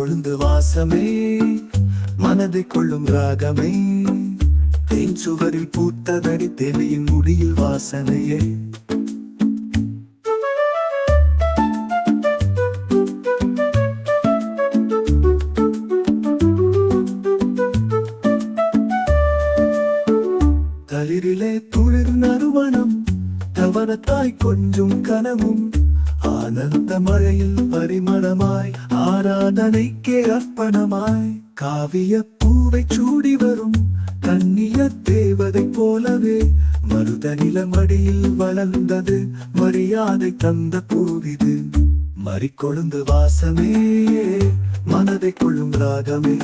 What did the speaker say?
கொழுந்து வாசமே மனதை கொள்ளும் ராகமே தேன் சுவரில் பூத்ததடி தேவியின் முடியில் வாசனையே தளிரிலே துளிர் நறுமணம் தவனத்தாய் கொஞ்சம் கனவும் ஆனந்த மழையில் பரிமளமாய் ஆராதனைக்கே அர்ப்பணமாய் காவிய பூவை சூடி வரும் கண்ணிய தேவதை போலவே மருதநில மடியில் வளர்ந்தது மரியாதை தந்த பூவிது மறிக்கொழுந்து வாசமே மனதை கொள்ளும் ராகமே